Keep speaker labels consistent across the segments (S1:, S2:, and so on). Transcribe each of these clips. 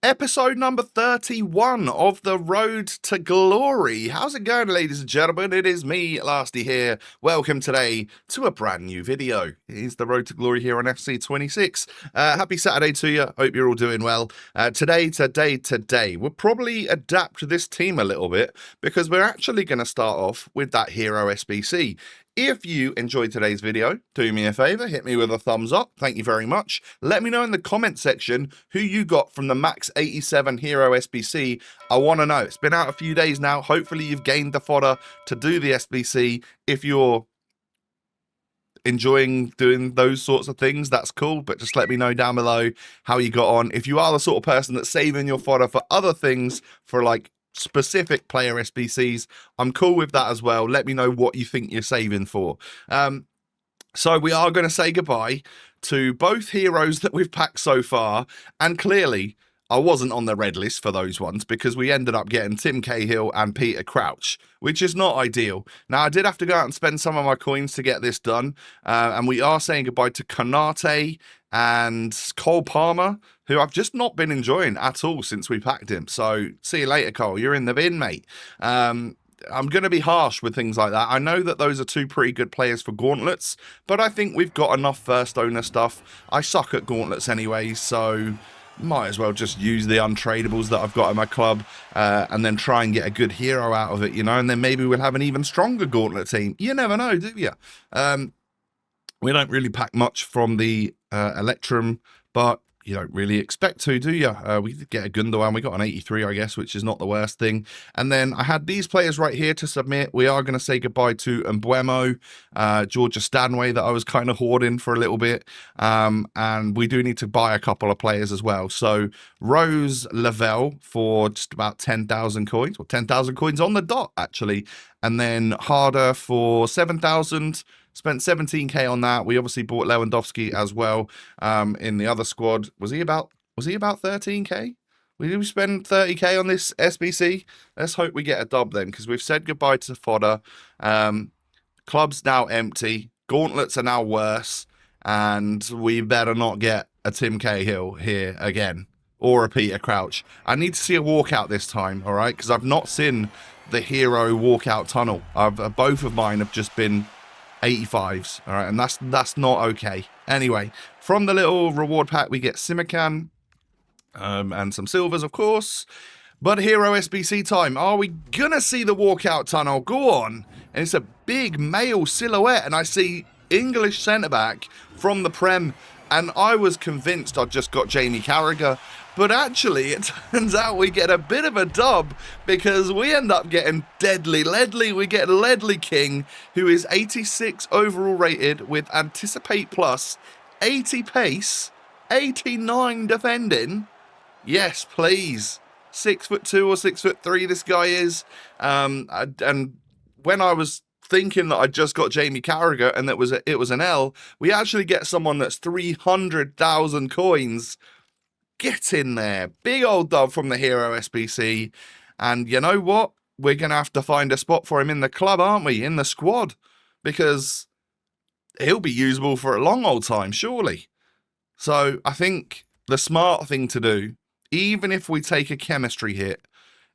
S1: Episode number 31 of the Road to Glory. How's it going, ladies and gentlemen? It is me, Lasty here. Welcome today to a brand new video. It is the Road to Glory here on FC26. Happy Saturday to you. Hope you're all doing well. Today, we'll probably adapt this team a little bit because we're actually going to start off with that Hero SBC. If you enjoyed today's video, do me a favor, hit me with a thumbs up. Thank you very much. Let me know in the comment section who you got from the Max 87 Hero SBC. I want to know. It's been out a few days now. Hopefully you've gained the fodder to do the SBC. If you're enjoying doing those sorts of things, that's cool, but just let me know down below how you got on. If you are the sort of person that's saving your fodder for other things, for like specific player SBCs, I'm cool with that as well. Let me know what you think you're saving for. So we are going to say goodbye to both heroes that we've packed so far, and clearly I wasn't on the red list for those ones because we ended up getting Tim Cahill and Peter Crouch, which is not ideal. Now, I did have to go out and spend some of my coins to get this done, and we are saying goodbye to Konate and Cole Palmer, who I've just not been enjoying at all since we packed him. So, see you later, Cole. You're in the bin, mate. I'm going to be harsh with things like that. I know that those are two pretty good players for Gauntlets, but I think we've got enough first owner stuff. I suck at Gauntlets anyway, so might as well just use the untradables that I've got in my club and then try and get a good hero out of it, you know, and then maybe we'll have an even stronger Gauntlet team. You never know, do you? We don't really pack much from the Electrum, but you don't really expect to, do you? We did get a Gundogan. We got an 83, I guess, which is not the worst thing. And then I had these players right here to submit. We are going to say goodbye to Mbuemo, Georgia Stanway that I was kind of hoarding for a little bit. And we do need to buy a couple of players as well. So Rose Lavelle for just about 10,000 coins, or 10,000 coins on the dot, actually. And then Harder for 7,000. Spent 17k on that. We obviously bought Lewandowski as well in the other squad. Was he about 13k? Did we spend 30k on this SBC? Let's hope we get a dub then, because we've said goodbye to fodder. Club's now empty. Gauntlets are now worse. And we better not get a Tim Cahill here again. Or a Peter Crouch. I need to see a walkout this time, all right? Because I've not seen the hero walkout tunnel. Both of mine have just been 85s, all right, and that's not okay. Anyway, from the little reward pack, we get Simican and some silvers, of course. But Hero SBC time. Are we gonna see the walkout tunnel? Go on. And it's a big male silhouette, and I see English centre-back from the Prem, and I was convinced I'd just got Jamie Carragher. But actually, it turns out we get a bit of a dub because we end up getting Deadly Ledley. We get Ledley King, who is 86 overall rated with Anticipate Plus, 80 pace, 89 defending. Yes, please. 6'2" or 6'3" this guy is. And when I was thinking that I just got Jamie Carragher and that it was an L, we actually get someone that's 300,000 coins. Get in there. Big old dub from the Hero SBC. And you know what? We're going to have to find a spot for him in the club, aren't we? In the squad. Because he'll be usable for a long old time, surely. So I think the smart thing to do, even if we take a chemistry hit,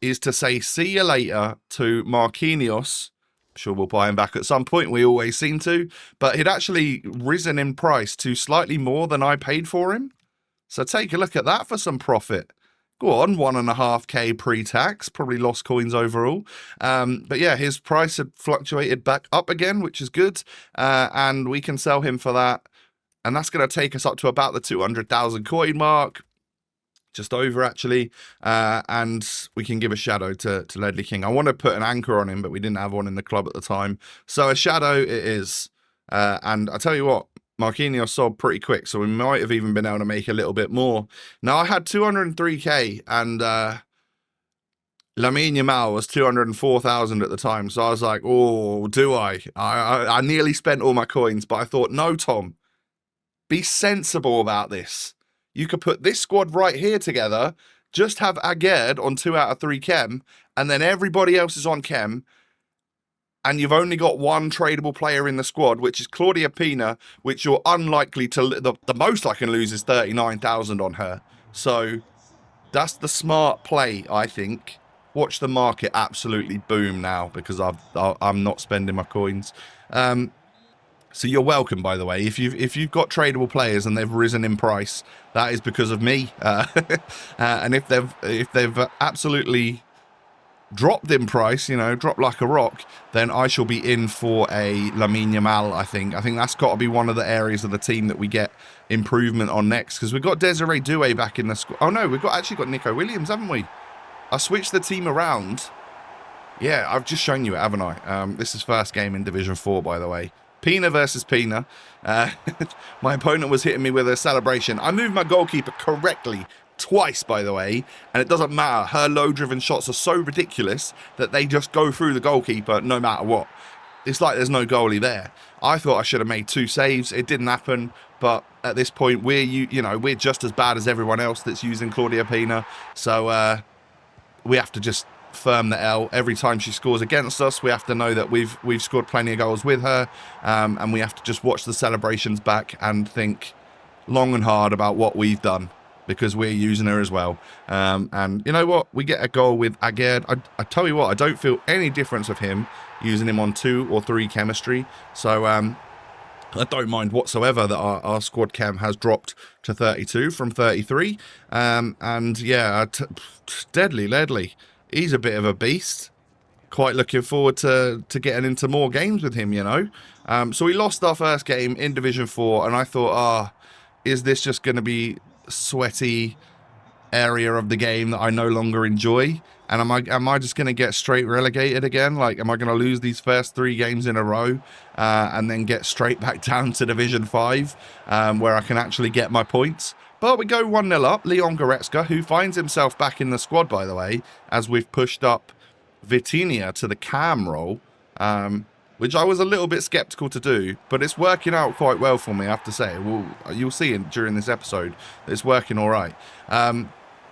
S1: is to say see you later to Marquinhos. I'm sure we'll buy him back at some point. We always seem to. But he'd actually risen in price to slightly more than I paid for him. So take a look at that for some profit. Go on, 1.5k pre-tax, probably lost coins overall. But yeah, his price had fluctuated back up again, which is good. And we can sell him for that. And that's going to take us up to about the 200,000 coin mark. Just over, actually. And we can give a shadow to Ledley King. I want to put an anchor on him, but we didn't have one in the club at the time. So a shadow it is. And I tell you what, Marquinhos sold pretty quick, so we might have even been able to make a little bit more. Now, I had 203k, and Lamine Yamal was 204,000 at the time, so I was like, oh, do I? I nearly spent all my coins, but I thought, no, Tom, be sensible about this. You could put this squad right here together, just have Aguerd on 2 out of 3 chem, and then everybody else is on chem, and you've only got one tradable player in the squad, which is Claudia Pina, which you're unlikely to... The most I can lose is 39,000 on her. So That's the smart play, I think. Watch the market absolutely boom now because I'm not spending my coins. So you're welcome, by the way. If you've got tradable players and they've risen in price, that is because of me. And if they've absolutely dropped in price, you know, dropped like a rock, then I shall be in for a Lamine Yamal. I think that's got to be one of the areas of the team that we get improvement on next, because we've got Desiree Doué back in the squad. Oh no, we've actually got Nico Williams, haven't we? I switched the team around. Yeah, I've just shown you it, haven't I? This is first game in Division 4, by the way. Pina versus Pina. My opponent was hitting me with a celebration. I moved my goalkeeper correctly twice, by the way, and it doesn't matter. Her low-driven shots are so ridiculous that they just go through the goalkeeper no matter what. It's like there's no goalie there. I thought I should have made 2 saves. It didn't happen, but at this point, we're just as bad as everyone else that's using Claudia Pina. So we have to just firm the L. Every time she scores against us, we have to know that we've scored plenty of goals with her, and we have to just watch the celebrations back and think long and hard about what we've done, because we're using her as well. And you know what? We get a goal with Aguerd. I tell you what, I don't feel any difference of him using him on 2 or 3 chemistry. So I don't mind whatsoever that our squad chem has dropped to 32 from 33. And yeah, deadly. He's a bit of a beast. Quite looking forward to getting into more games with him, you know. So we lost our first game in Division 4, and I thought, is this just going to be sweaty area of the game that I no longer enjoy? And am I just going to get straight relegated again? Like, am I going to lose these first 3 games in a row and then get straight back down to Division 5 where I can actually get my points? But we go 1-0 up. Leon Goretzka, who finds himself back in the squad, by the way, as we've pushed up Vitinha to the cam role, which I was a little bit skeptical to do, but it's working out quite well for me, I have to say. You'll see during this episode that it's working all right.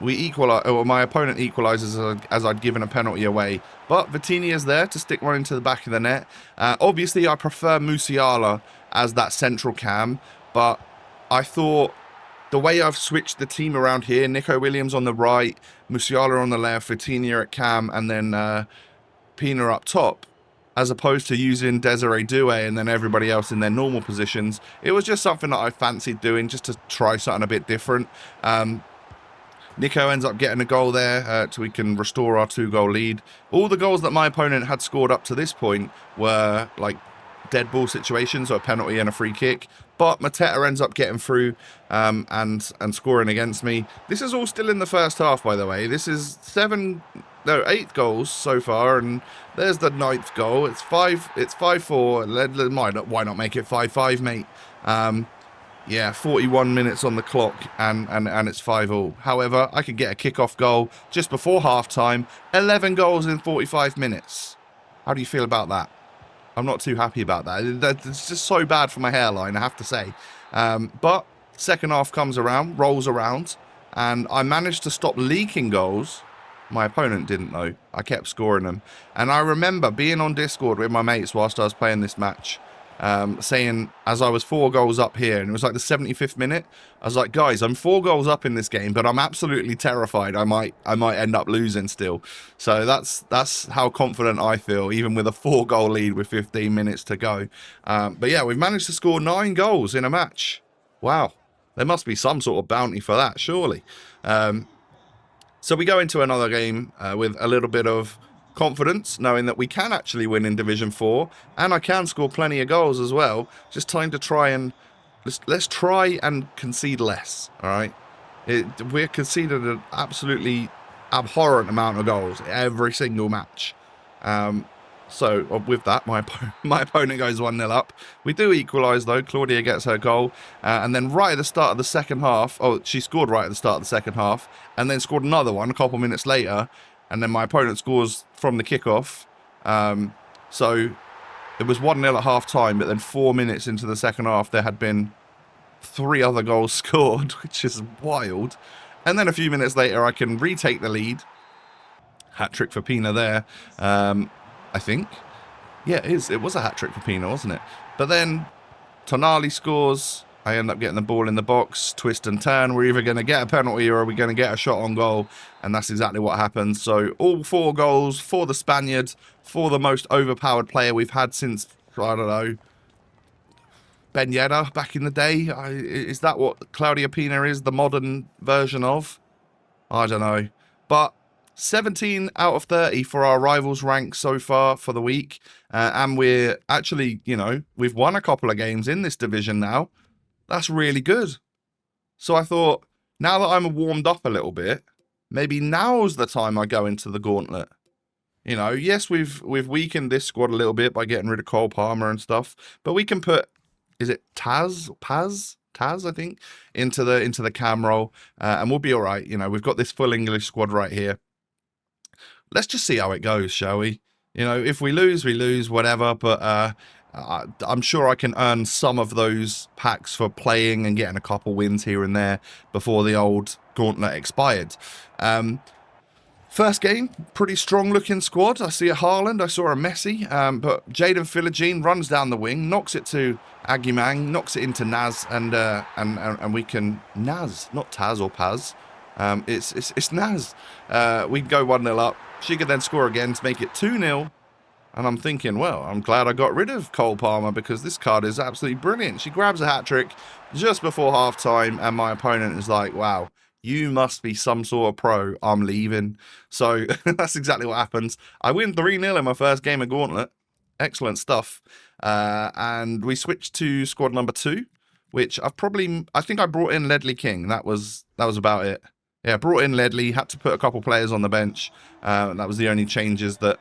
S1: We equalize, or my opponent equalizes as I'd given a penalty away, but Vitinha is there to stick one into the back of the net. Obviously, I prefer Musiala as that central cam, but I thought the way I've switched the team around here, Nico Williams on the right, Musiala on the left, Vitinha at cam, and then Pina up top, as opposed to using Desiree Doué and then everybody else in their normal positions, it was just something that I fancied doing, just to try something a bit different. Nico ends up getting a goal there so we can restore our 2-goal lead. All the goals that my opponent had scored up to this point were like dead ball situations, or a penalty and a free kick. But Mateta ends up getting through and scoring against me. This is all still in the first half, by the way. This is 8 goals so far, and there's the 9th goal. It's 5-4. Why not make it 5-5, mate? Yeah, 41 minutes on the clock, and it's 5-all. However, I could get a kickoff goal just before half-time. 11 goals in 45 minutes. How do you feel about that? I'm not too happy about that. It's just so bad for my hairline, I have to say. But second half comes around, rolls around, and I managed to stop leaking goals. My opponent didn't, though. I kept scoring them. And I remember being on Discord with my mates whilst I was playing this match, saying, as I was 4 goals up here, and it was like the 75th minute, I was like, guys, I'm 4 goals up in this game, but I'm absolutely terrified I might end up losing still. So that's how confident I feel, even with a 4-goal lead with 15 minutes to go. But yeah, we've managed to score 9 goals in a match. Wow, there must be some sort of bounty for that, surely. So we go into another game with a little bit of confidence, knowing that we can actually win in Division 4, and I can score plenty of goals as well. Just time to try and let's try and concede less. All right, we're conceded an absolutely abhorrent amount of goals every single match. So with that, my opponent goes 1-0 up. We do equalise though. Claudia gets her goal, and then right at the start of the second half, she scored right at the start of the second half, and then scored another one a couple minutes later. And then my opponent scores from the kickoff. So it was 1-0 at half time, but then 4 minutes into the second half, there had been 3 other goals scored, which is wild. And then a few minutes later, I can retake the lead. Hat-trick for Pina there, I think. Yeah, it is. It was a hat-trick for Pina, wasn't it? But then Tonali scores, I end up getting the ball in the box, twist and turn. We're either going to get a penalty or are we going to get a shot on goal? And that's exactly what happens. So all 4 goals for the Spaniard, for the most overpowered player we've had since, I don't know, Ben Yedder back in the day. Is that what Claudia Pina is, the modern version of? I don't know. But 17 out of 30 for our rivals rank so far for the week. And we're actually, you know, we've won a couple of games in this division now. That's really good. So I thought, now that I'm warmed up a little bit, maybe now's the time I go into the Gauntlet. You know, yes, we've weakened this squad a little bit by getting rid of Cole Palmer and stuff, but we can put, is it Taz, I think, into the cam role, and we'll be all right. You know, we've got this full English squad right here. Let's just see how it goes, shall we? You know, if we lose, whatever. But I'm sure I can earn some of those packs for playing and getting a couple wins here and there before the old Gauntlet expired. First game, pretty strong looking squad. I see a Haaland, I saw a Messi, but Jaden Philogene runs down the wing, knocks it to Agumang, knocks it into Naz, and we can Naz, not Taz or Paz. It's Naz. We can go 1-0 up. She could then score again to make it 2-0. And I'm thinking, well, I'm glad I got rid of Cole Palmer because this card is absolutely brilliant. She grabs a hat-trick just before half-time, and my opponent is like, wow, you must be some sort of pro. I'm leaving. So that's exactly what happens. I win 3-0 in my first game of Gauntlet. Excellent stuff. And we switched to squad number 2, which I think I brought in Ledley King. That was about it. Yeah, brought in Ledley, had to put a couple players on the bench. That was the only changes that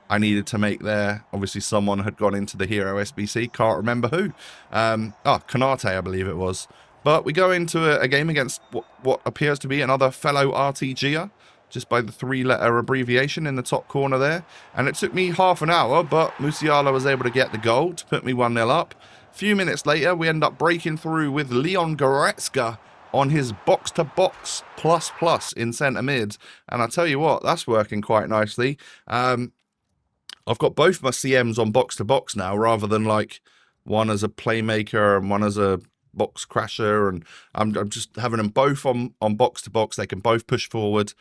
S1: I needed to make there. Obviously, someone had gone into the Hero SBC. Can't remember who. Konate, I believe it was. But we go into a game against what appears to be another fellow RTGer, just by the 3-letter abbreviation in the top corner there. And it took me half an hour, but Musiala was able to get the goal to put me 1-0 up. A few minutes later, we end up breaking through with Leon Goretzka on his box-to-box plus in centre mid. And I tell you what, that's working quite nicely. I've got both my CMs on box-to-box now, rather than like one as a playmaker and one as a box crasher. And I'm just having them both on box-to-box. They can both push forward,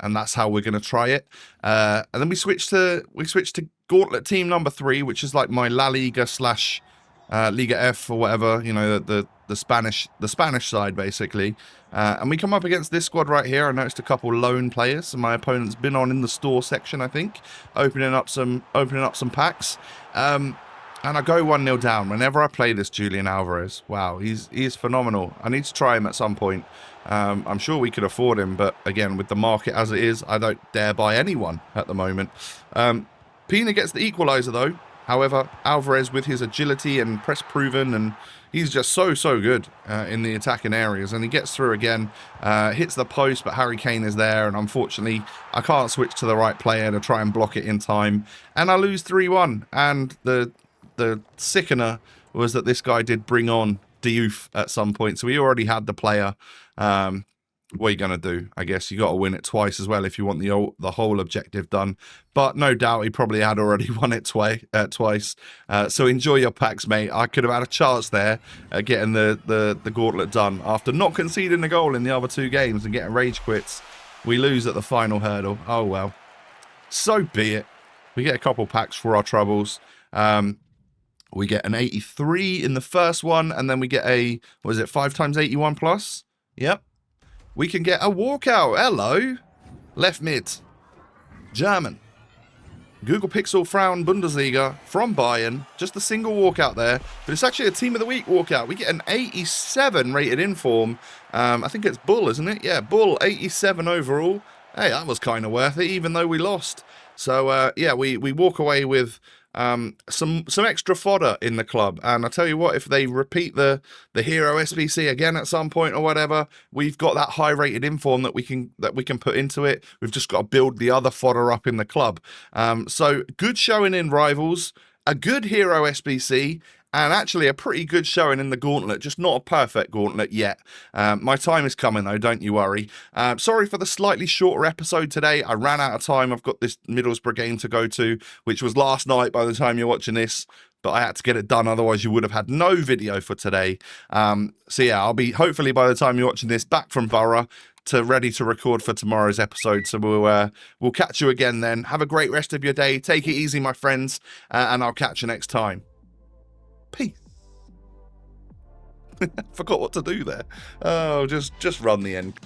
S1: and that's how we're going to try it. And then we switched to Gauntlet team number 3, which is like my La Liga / Liga F or whatever, you know, the Spanish side basically. And we come up against this squad right here. I noticed a couple lone players, and my opponent's been on in the store section, I think, opening up some packs. And I go 1-0 down whenever I play this Julian Alvarez. Wow, he's phenomenal. I need to try him at some point. I'm sure we could afford him, but again, with the market as it is, I don't dare buy anyone at the moment. Pina gets the equaliser though. However, Alvarez, with his agility and press proven, and he's just so good in the attacking areas. And he gets through again, hits the post, but Harry Kane is there. And unfortunately, I can't switch to the right player to try and block it in time. And I lose 3-1. And the sickener was that this guy did bring on Diouf at some point. So he already had the player. What are you going to do? I guess you got to win it twice as well if you want the whole objective done. But no doubt he probably had already won it twice. So enjoy your packs, mate. I could have had a chance there at getting the Gauntlet done. After not conceding a goal in the other 2 games and getting rage quits, we lose at the final hurdle. Oh, well. So be it. We get a couple packs for our troubles. We get an 83 in the first one, and then we get a, 5 times 81 plus? Yep. We can get a walkout. Hello. Left mid. German. Google Pixel Frauen Bundesliga from Bayern. Just a single walkout there. But it's actually a Team of the Week walkout. We get an 87 rated inform. I think it's Bull, isn't it? Yeah, Bull, 87 overall. Hey, that was kind of worth it, even though we lost. So, yeah, we walk away with some extra fodder in the club. And I tell you what, if they repeat the Hero SBC again at some point or whatever, we've got that high rated inform that we can put into it. We've just got to build the other fodder up in the club. So good showing in Rivals, a good Hero SBC, and actually a pretty good showing in the Gauntlet, just not a perfect Gauntlet yet. My time is coming though, don't you worry. Sorry for the slightly shorter episode today. I ran out of time. I've got this Middlesbrough game to go to, which was last night by the time you're watching this. but I had to get it done. Otherwise, you would have had no video for today. So yeah, I'll be hopefully by the time you're watching this back from Borough to ready to record for tomorrow's episode. So we'll catch you again then. Have a great rest of your day. Take it easy, my friends, and I'll catch you next time. Peace. Forgot what to do there. Oh, just run the end.